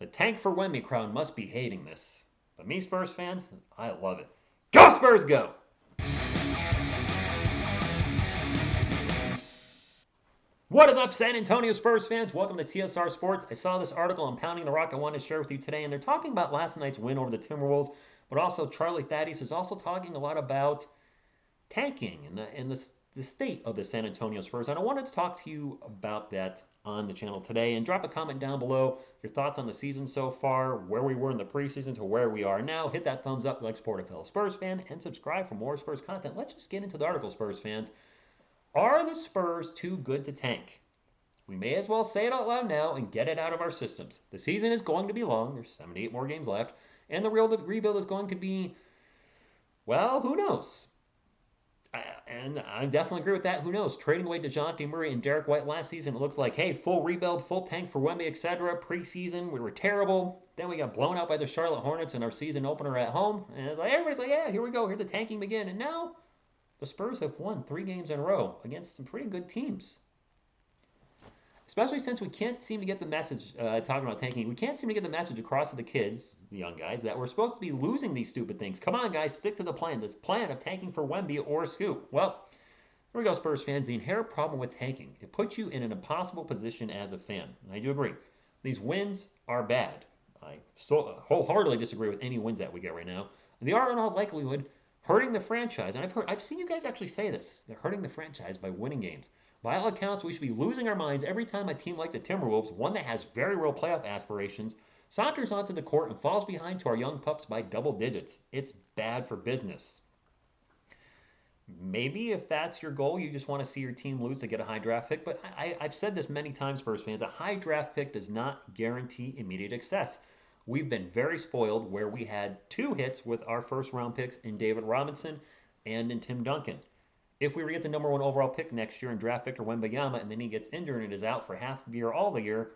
The tank for Wemby crowd must be hating this. But me, Spurs fans, I love it. Go Spurs, go! What is up, San Antonio Spurs fans? Welcome to TSR Sports. I saw this article on Pounding the Rock I wanted to share with you today, and they're talking about last night's win over the Timberwolves, but also Charlie Thaddeus is also talking a lot about tanking and the state of the San Antonio Spurs. And I wanted to talk to you about that on the channel today. And drop a comment down below your thoughts on the season so far, where we were in the preseason to where we are now. Hit that thumbs up like support a fellow Spurs fan, and subscribe for more Spurs content. Let's just get into the article, Spurs fans. Are the Spurs too good to tank? We may as well say it out loud now and get it out of our systems. The season is going to be long. There's 78 more games left. And the real rebuild is going to be, well, who knows? And I definitely agree with that. Who knows? Trading away DeJounte Murray and Derek White last season, it looked like, hey, full rebuild, full tank for Wemby, etc. Preseason, we were terrible. Then we got blown out by the Charlotte Hornets in our season opener at home. And it's like, everybody's like, yeah, here we go. Here the tanking begin. And now the Spurs have won 3 games in a row against some pretty good teams. Especially since we can't seem to get the message, talking about tanking, we can't seem to get the message across to the kids, the young guys, that we're supposed to be losing these stupid things. Come on, guys, stick to the plan. This plan of tanking for Wemby or Scoop. Well, here we go, Spurs fans. The inherent problem with tanking, it puts you in an impossible position as a fan. And I do agree. These wins are bad. I wholeheartedly disagree with any wins that we get right now. And they are in all likelihood hurting the franchise. And I've seen you guys actually say this. They're hurting the franchise by winning games. By all accounts, we should be losing our minds every time a team like the Timberwolves, one that has very real playoff aspirations, saunters onto the court and falls behind to our young pups by double digits. It's bad for business. Maybe if that's your goal, you just want to see your team lose to get a high draft pick. But I've said this many times, Spurs fans, a high draft pick does not guarantee immediate success. We've been very spoiled where we had 2 hits with our first round picks in David Robinson and in Tim Duncan. If we get the number 1 overall pick next year and draft Victor Wembanyama and then he gets injured and is out for half the year, all the year,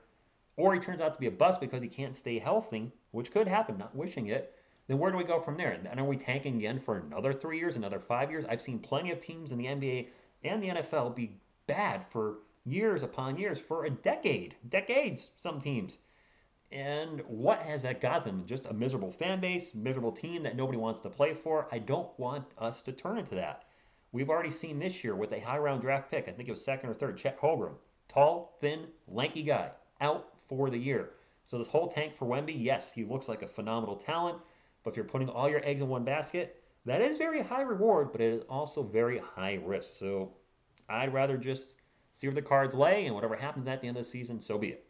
or he turns out to be a bust because he can't stay healthy, which could happen, not wishing it, then where do we go from there? And are we tanking again for another 3 years, another 5 years? I've seen plenty of teams in the NBA and the NFL be bad for years upon years, for a decade, decades, some teams. And what has that got them? Just a miserable fan base, miserable team that nobody wants to play for. I don't want us to turn into that. We've already seen this year with a high round draft pick. I think it was 2nd or 3rd. Chet Holmgren, tall, thin, lanky guy, out for the year. So this whole tank for Wemby, yes, he looks like a phenomenal talent. But if you're putting all your eggs in one basket, that is very high reward, but it is also very high risk. So I'd rather just see where the cards lay, and whatever happens at the end of the season, so be it.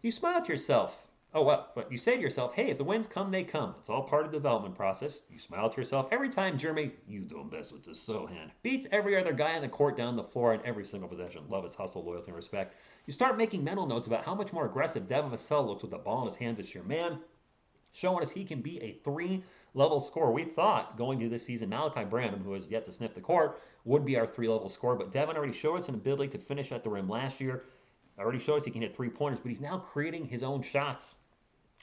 You smile to yourself. Oh, well, but you say to yourself, hey, if the wins come, they come. It's all part of the development process. You smile to yourself every time Jeremy, you don't mess with the Sohan, beats every other guy on the court down the floor in every single possession. Love his hustle, loyalty, and respect. You start making mental notes about how much more aggressive Devin Vassell looks with the ball in his hands this year. Man, showing us he can be a 3-level scorer. We thought going into this season, Malachi Branham, who has yet to sniff the court, would be our 3-level scorer. But Devin already showed us an ability to finish at the rim last year. Already showed us he can hit 3-pointers, but he's now creating his own shots.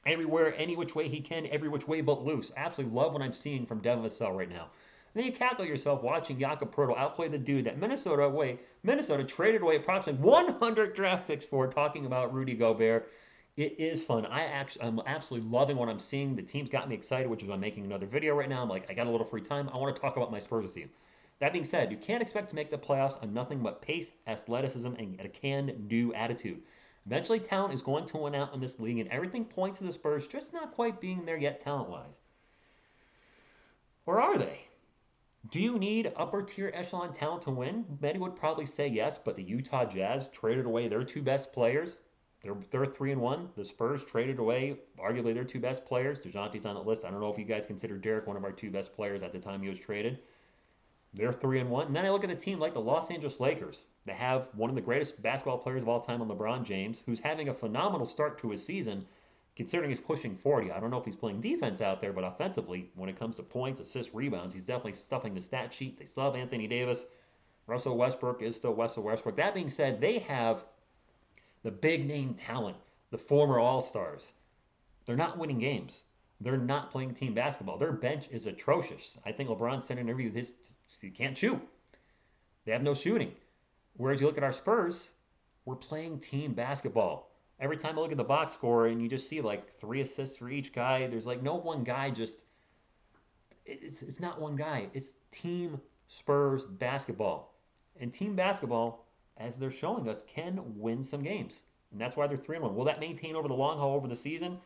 Everywhere, any which way he can, every which way but loose. Absolutely love what I'm seeing from Devin Vassell right now. And then you cackle yourself watching Jakob Poeltl outplay the dude that Minnesota traded away approximately 100 draft picks for, talking about Rudy Gobert. It is fun. I'm absolutely loving what I'm seeing. The team's got me excited, which is why I'm making another video right now. I'm like, I got a little free time. I want to talk about my Spurs with you. That being said, you can't expect to make the playoffs on nothing but pace, athleticism, and a can-do attitude. Eventually, talent is going to win out in this league, and everything points to the Spurs just not quite being there yet talent-wise. Or are they? Do you need upper-tier echelon talent to win? Many would probably say yes, but the Utah Jazz traded away their 2 best players. They're 3-1. The Spurs traded away arguably their 2 best players. DeJounte's on the list. I don't know if you guys consider Derek one of our 2 best players at the time he was traded. They're 3-1. And then I look at a team like the Los Angeles Lakers. They have one of the greatest basketball players of all time in LeBron James, who's having a phenomenal start to his season, considering he's pushing 40. I don't know if he's playing defense out there, but offensively, when it comes to points, assists, rebounds, he's definitely stuffing the stat sheet. They still have Anthony Davis. Russell Westbrook is still Russell Westbrook. That being said, they have the big-name talent, the former All-Stars. They're not winning games. They're not playing team basketball. Their bench is atrocious. I think LeBron said in an interview, you can't shoot. They have no shooting. Whereas you look at our Spurs, we're playing team basketball. Every time I look at the box score and you just see like 3 assists for each guy, there's like no one guy just it's not one guy. It's team Spurs basketball. And team basketball, as they're showing us, can win some games. And that's why they're 3-1. Will that maintain over the long haul over the season?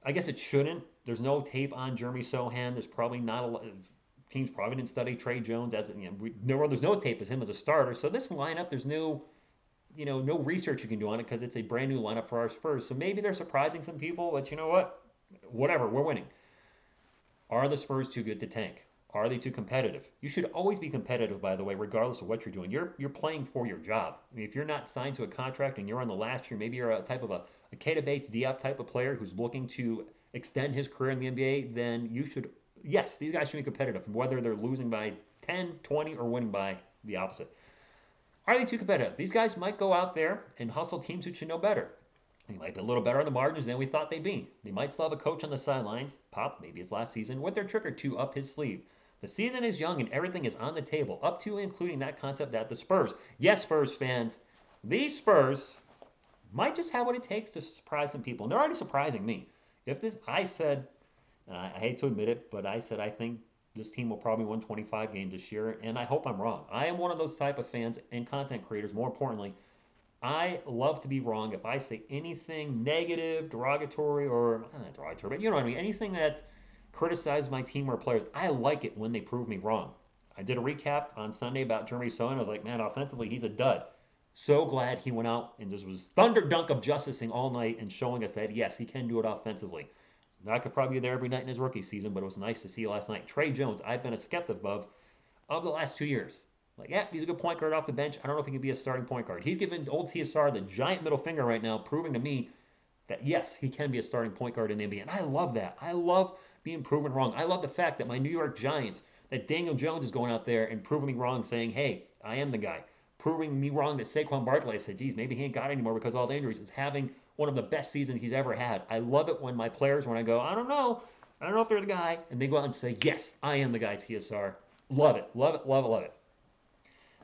I guess it shouldn't. There's no tape on Jeremy Sohan. There's probably not a lot of teams probably didn't study Trey Jones as there's no tape of him as a starter. So this lineup, there's no research you can do on it because it's a brand new lineup for our Spurs. So maybe they're surprising some people, but you know what? Whatever, we're winning. Are the Spurs too good to tank? Are they too competitive? You should always be competitive, by the way, regardless of what you're doing. You're playing for your job. I mean, if you're not signed to a contract and you're on the last year, maybe you're a type of a Keita Bates Diop type of player who's looking to extend his career in the NBA, then you should, yes, these guys should be competitive, whether they're losing by 10, 20, or winning by the opposite. Are they too competitive? These guys might go out there and hustle teams who should know better. They might be a little better on the margins than we thought they'd be. They might still have a coach on the sidelines, Pop, maybe his last season, with their trick or two up his sleeve. The season is young and everything is on the table, up to including that concept that the Spurs, yes, Spurs fans, these Spurs might just have what it takes to surprise some people. And they're already surprising me. If this, I said, and I hate to admit it, but I said I think this team will probably win 25 games this year, and I hope I'm wrong. I am one of those type of fans and content creators, more importantly, I love to be wrong. If I say anything negative, derogatory, or not derogatory, but you know what I mean, anything that criticizes my team or players, I like it when they prove me wrong. I did a recap on Sunday about Jeremy Sohan. I was like, man, offensively, he's a dud. So glad he went out and just was thunder dunk of justicing all night and showing us that, yes, he can do it offensively. That could probably be there every night in his rookie season, but it was nice to see last night. Trey Jones, I've been a skeptic of the last 2 years. Like, yeah, he's a good point guard off the bench. I don't know if he can be a starting point guard. He's giving old TSR the giant middle finger right now, proving to me that yes, he can be a starting point guard in the NBA. And I love that. I love being proven wrong. I love the fact that my New York Giants, that Daniel Jones is going out there and proving me wrong, saying, hey, I am the guy. Proving me wrong that Saquon Barkley said, geez, maybe he ain't got anymore because of all the injuries. Is having one of the best seasons he's ever had. I love it when my players, when I go, I don't know if they're the guy, and they go out and say, yes, I am the guy, TSR. Love it, love it, love it, love it.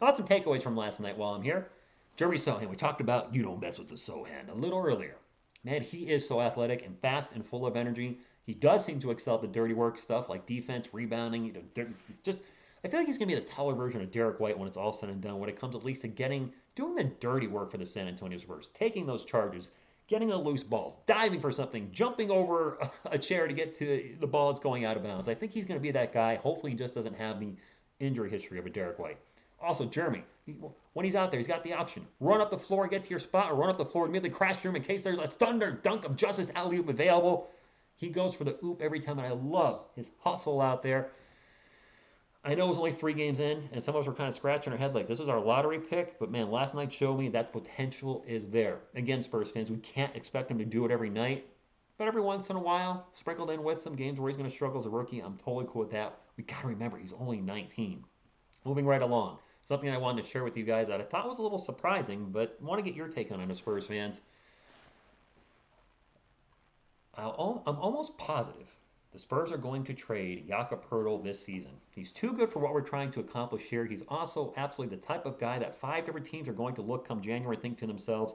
I got some takeaways from last night while I'm here. Jeremy Sohan, we talked about you don't mess with the Sohan a little earlier. Man, he is so athletic and fast and full of energy. He does seem to excel at the dirty work stuff like defense, rebounding. Just I feel like he's gonna be the taller version of Derek White when it's all said and done. When it comes at least to doing the dirty work for the San Antonio Spurs, taking those charges, getting the loose balls, diving for something, jumping over a chair to get to the ball that's going out of bounds. I think he's going to be that guy. Hopefully, he just doesn't have the injury history of a Derek White. Also, Jeremy, when he's out there, he's got the option. Run up the floor, get to your spot, or run up the floor, immediately crash through him in case there's a thunder dunk of justice alley-oop available. He goes for the oop every time, and I love his hustle out there. I know it was only 3 games in, and some of us were kind of scratching our head like this is our lottery pick, but man, last night showed me that potential is there. Again, Spurs fans, we can't expect him to do it every night, but every once in a while, sprinkled in with some games where he's going to struggle as a rookie, I'm totally cool with that. We got to remember, he's only 19. Moving right along, something I wanted to share with you guys that I thought was a little surprising, but I want to get your take on it as Spurs fans. I'm almost positive the Spurs are going to trade Jakob Poeltl this season. He's too good for what we're trying to accomplish here. He's also absolutely the type of guy that 5 different teams are going to look come January and think to themselves,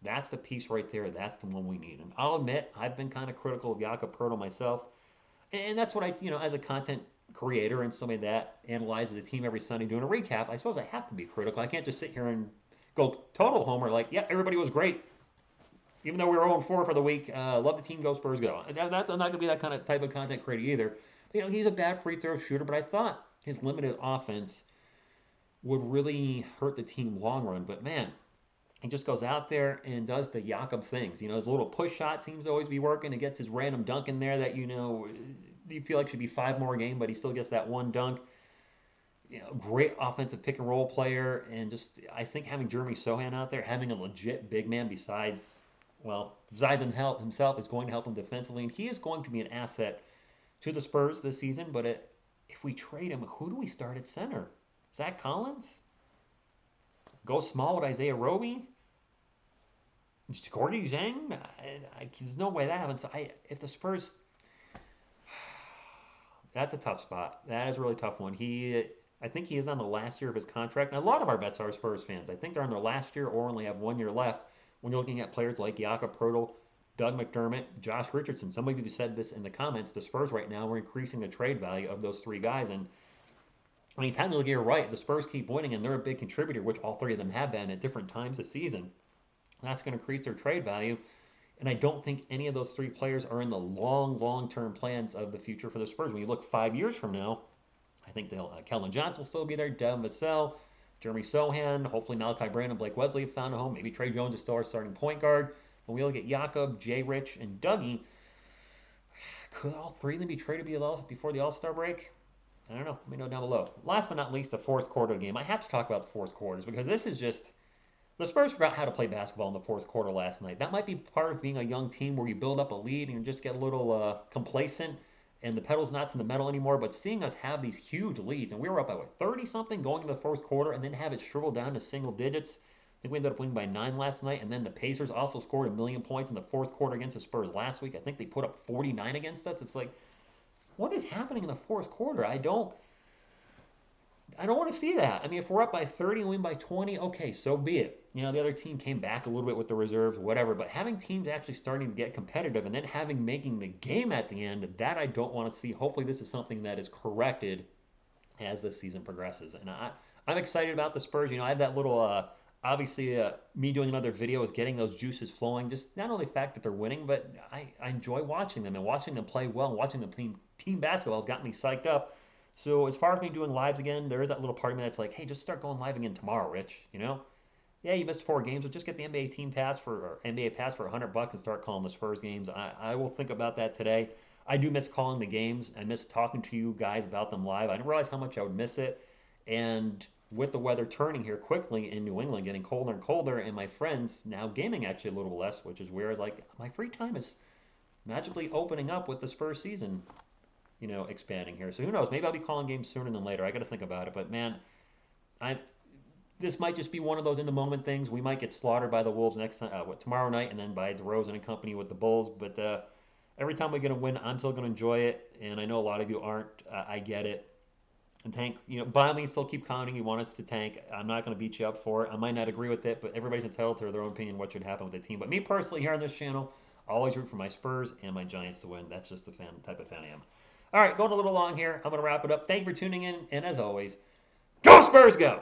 that's the piece right there. That's the one we need. And I'll admit, I've been kind of critical of Jakob Poeltl myself. And that's what as a content creator and somebody that analyzes the team every Sunday doing a recap, I suppose I have to be critical. I can't just sit here and go total homer like, yeah, everybody was great. Even though we were 0-4 for the week, love the team, go Spurs, go. I'm not going to be that kind of type of content creator either. He's a bad free throw shooter, but I thought his limited offense would really hurt the team long run. But man, he just goes out there and does the Jakob things. His little push shot seems to always be working. He gets his random dunk in there that you feel like should be 5 more a game, but he still gets that one dunk. Great offensive pick and roll player, and just I think having Jeremy Sohan out there, having a legit big man besides himself, is going to help him defensively, and he is going to be an asset to the Spurs this season. But if we trade him, who do we start at center? Zach Collins? Go small with Isaiah Roby? Gorgie Zhang? There's no way that happens. If the Spurs, that's a tough spot. That is a really tough one. I think he is on the last year of his contract. And a lot of our vets are Spurs fans. I think they're on their last year or only have 1 year left. when you're looking at players like Jakob Poeltl, Doug McDermott, Josh Richardson. Some of you said this in the comments. The Spurs right now are increasing the trade value of those three guys. And I mean, technically, you're right. The Spurs keep winning, and they're a big contributor, which all three of them have been at different times this season. That's going to increase their trade value. And I don't think any of those three players are in the long term plans of the future for the Spurs. When you look 5 years from now, I think they'll Kellen Johnson will still be there, Devin Vassell, Jeremy Sohan, hopefully Malachi Branham, Blake Wesley have found a home. Maybe Trey Jones is still our starting point guard. When we look at Jakob, Jay Rich, and Dougie, could all three of them be traded before the All-Star break? I don't know. Let me know down below. Last but not least, the fourth quarter of the game. I have to talk about the fourth quarters because this is just the Spurs forgot how to play basketball in the fourth quarter last night. That might be part of being a young team where you build up a lead and you just get a little complacent and the pedal's not in the metal anymore. But seeing us have these huge leads, and we were up by 30 something going into the first quarter and then have it shrivel down to single digits. I think we ended up winning by 9 last night. And then the Pacers also scored 1,000,000 points in the fourth quarter against the Spurs last week. I think they put up 49 against us. It's like, what is happening in the fourth quarter? I don't want to see that. I mean, if we're up by 30 and win by 20, okay, so be it. You know, the other team came back a little bit with the reserves, whatever. But having teams actually starting to get competitive and then making the game at the end, that I don't want to see. Hopefully, this is something that is corrected as the season progresses. And I'm excited about the Spurs. You know, I have that little, obviously, me doing another video is getting those juices flowing. Just not only the fact that they're winning, but I enjoy watching them and watching them play well and watching them team basketball has got me psyched up. So as far as me doing lives again, there is that little part of me that's like, hey, just start going live again tomorrow, Rich. You know, yeah, you missed 4 games, but just get the NBA team pass or NBA pass for $100 and start calling the Spurs games. I will think about that today. I do miss calling the games. I miss talking to you guys about them live. I didn't realize how much I would miss it. And with the weather turning here quickly in New England, getting colder and colder, and my friends now gaming actually a little less, which is weird. Like my free time is magically opening up with the Spurs season, expanding here. So who knows? Maybe I'll be calling games sooner than later. I got to think about it. But man, I'm. This might just be one of those in the moment things. We might get slaughtered by the Wolves next time, tomorrow night, and then by DeRozan and company with the Bulls. But every time we're gonna win, I'm still gonna enjoy it. And I know a lot of you aren't. I get it. And Tank, by all means, still keep commenting. You want us to tank. I'm not going to beat you up for it. I might not agree with it, but everybody's entitled to their own opinion what should happen with the team. But me personally, here on this channel, I always root for my Spurs and my Giants to win. That's just the type of fan I am. All right, going a little long here. I'm going to wrap it up. Thank you for tuning in, and as always, go Spurs, go!